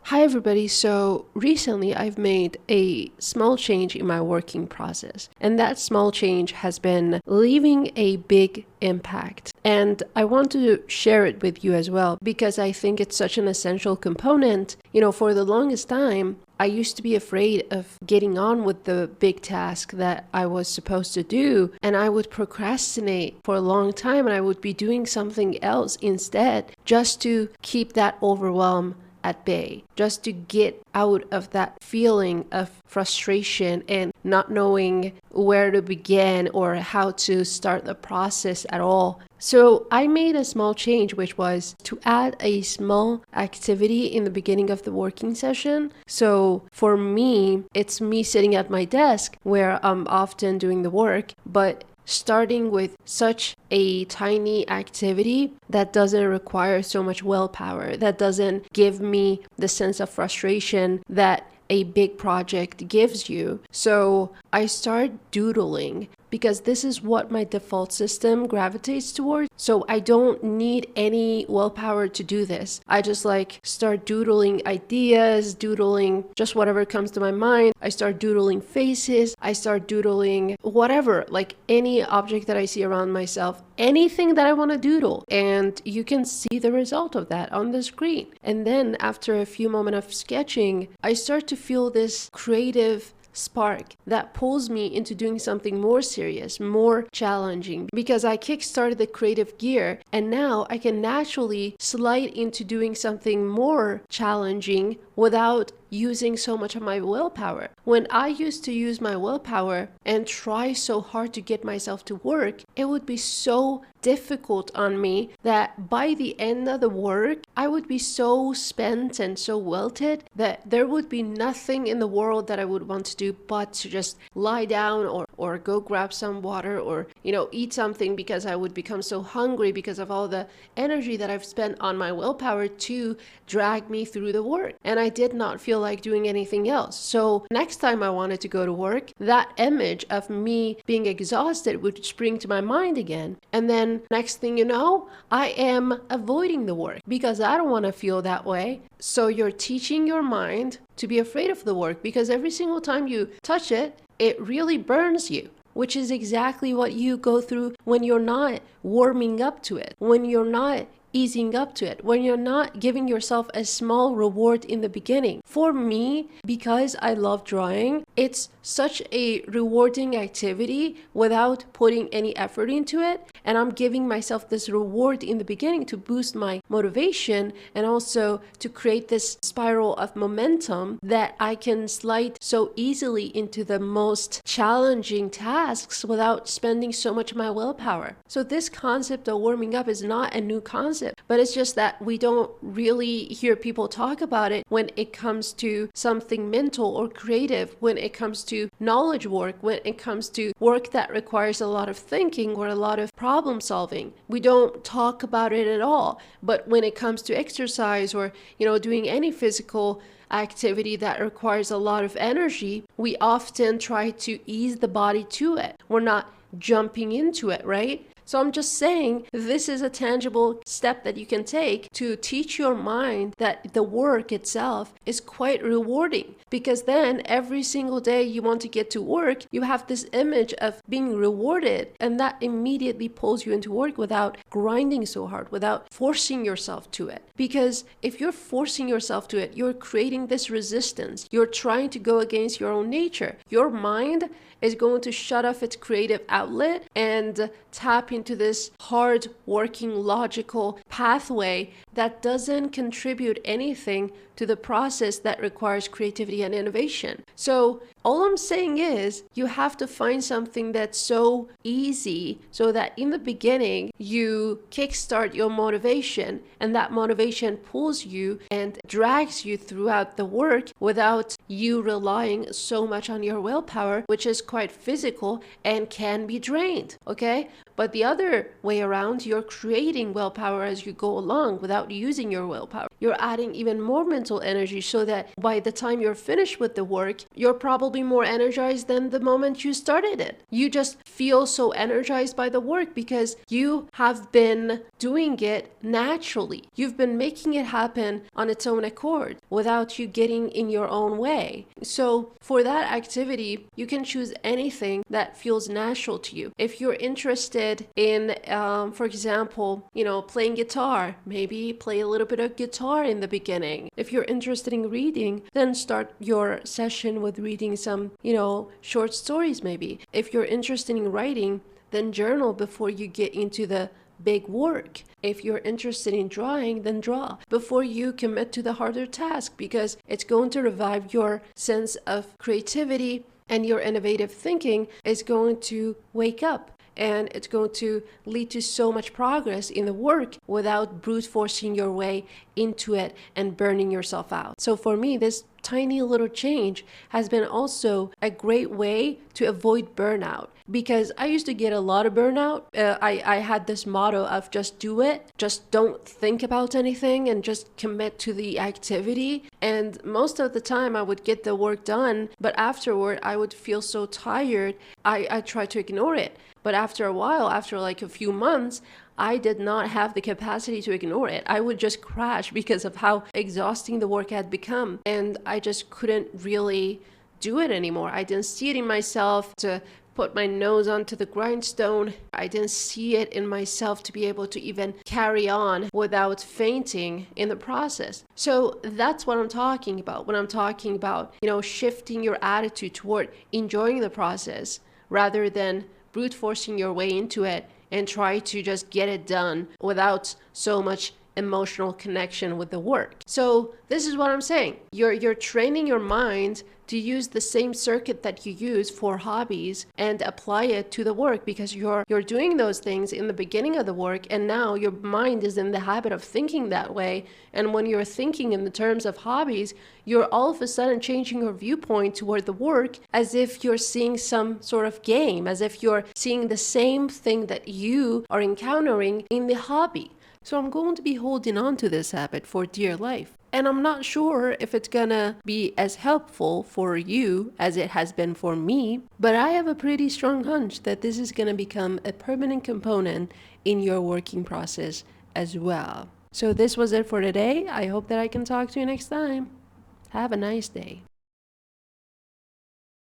Hi everybody. So recently I've made a small change in my working process, and that small change has been leaving a big impact. And I want to share it with you as well because I think it's such an essential component. For the longest time, I used to be afraid of getting on with the big task that I was supposed to do, and I would procrastinate for a long time and I would be doing something else instead just to keep that overwhelm at bay, just to get out of that feeling of frustration and not knowing where to begin or how to start the process at all. So I made a small change, which was to add a small activity in the beginning of the working session. So for me, it's me sitting at my desk where I'm often doing the work, but starting with such a tiny activity that doesn't require so much willpower, that doesn't give me the sense of frustration that a big project gives you. So I start doodling because this is what my default system gravitates towards. So I don't need any willpower to do this. I just start doodling ideas, doodling just whatever comes to my mind. I start doodling faces. I start doodling whatever, like any object that I see around myself, anything that I want to doodle. And you can see the result of that on the screen. And then after a few moments of sketching, I start to feel this creative spark that pulls me into doing something more serious, more challenging, because I kickstarted the creative gear and now I can naturally slide into doing something more challenging without using so much of my willpower. When I used to use my willpower and try so hard to get myself to work, it would be so difficult on me that by the end of the work, I would be so spent and so wilted that there would be nothing in the world that I would want to do but to just lie down or go grab some water or, eat something, because I would become so hungry because of all the energy that I've spent on my willpower to drag me through the work. And I did not feel like doing anything else. So next time I wanted to go to work, that image of me being exhausted would spring to my mind again. And then next thing you know, I am avoiding the work because I don't want to feel that way. So you're teaching your mind to be afraid of the work because every single time you touch it, it really burns you, which is exactly what you go through when you're not warming up to it, when you're not easing up to it, when you're not giving yourself a small reward in the beginning. For me, because I love drawing, it's such a rewarding activity without putting any effort into it. And I'm giving myself this reward in the beginning to boost my motivation and also to create this spiral of momentum that I can slide so easily into the most challenging tasks without spending so much of my willpower. So this concept of warming up is not a new concept, but it's just that we don't really hear people talk about it when it comes to something mental or creative, when it comes to knowledge work, when it comes to work that requires a lot of thinking or a lot of problem solving. We don't talk about it at all. But when it comes to exercise or, doing any physical activity that requires a lot of energy, we often try to ease the body to it. We're not jumping into it, right? So I'm just saying this is a tangible step that you can take to teach your mind that the work itself is quite rewarding, because then every single day you want to get to work, you have this image of being rewarded, and that immediately pulls you into work without grinding so hard, without forcing yourself to it. Because if you're forcing yourself to it, you're creating this resistance. You're trying to go against your own nature. Your mind is going to shut off its creative outlet and tap into this hard working logical pathway that doesn't contribute anything to the process that requires creativity and innovation. So all I'm saying is you have to find something that's so easy so that in the beginning you kickstart your motivation, and that motivation pulls you and drags you throughout the work without you relying so much on your willpower, which is quite physical and can be drained, okay? But the other way around, you're creating willpower as you go along without using your willpower. You're adding even more mental energy so that by the time you're finished with the work, you're probably probably more energized than the moment you started it. You just feel so energized by the work because you have been doing it naturally. You've been making it happen on its own accord without you getting in your own way. So for that activity, you can choose anything that feels natural to you. If you're interested in, for example, playing guitar, maybe play a little bit of guitar in the beginning. If you're interested in reading, then start your session with reading some, short stories maybe. If you're interested in writing, then journal before you get into the big work. If you're interested in drawing, then draw before you commit to the harder task, because it's going to revive your sense of creativity, and your innovative thinking is going to wake up. And it's going to lead to so much progress in the work without brute forcing your way into it and burning yourself out. So for me, this tiny little change has been also a great way to avoid burnout, because I used to get a lot of burnout. I had this motto of just do it, just don't think about anything, and just commit to the activity. And most of the time I would get the work done, but afterward I would feel so tired, I tried to ignore it. But after a while, after like a few months, I did not have the capacity to ignore it. I would just crash because of how exhausting the work had become. And I just couldn't really do it anymore. I didn't see it in myself to put my nose onto the grindstone. I didn't see it in myself to be able to even carry on without fainting in the process. So that's what I'm talking about when I'm talking about, shifting your attitude toward enjoying the process rather than brute forcing your way into it and try to just get it done without so much emotional connection with the work. So this is what I'm saying. You're training your mind to use the same circuit that you use for hobbies and apply it to the work, because you're doing those things in the beginning of the work, and now your mind is in the habit of thinking that way. And when you're thinking in the terms of hobbies, you're all of a sudden changing your viewpoint toward the work as if you're seeing some sort of game, as if you're seeing the same thing that you are encountering in the hobby. So I'm going to be holding on to this habit for dear life. And I'm not sure if it's gonna be as helpful for you as it has been for me, but I have a pretty strong hunch that this is gonna become a permanent component in your working process as well. So this was it for today. I hope that I can talk to you next time. Have a nice day.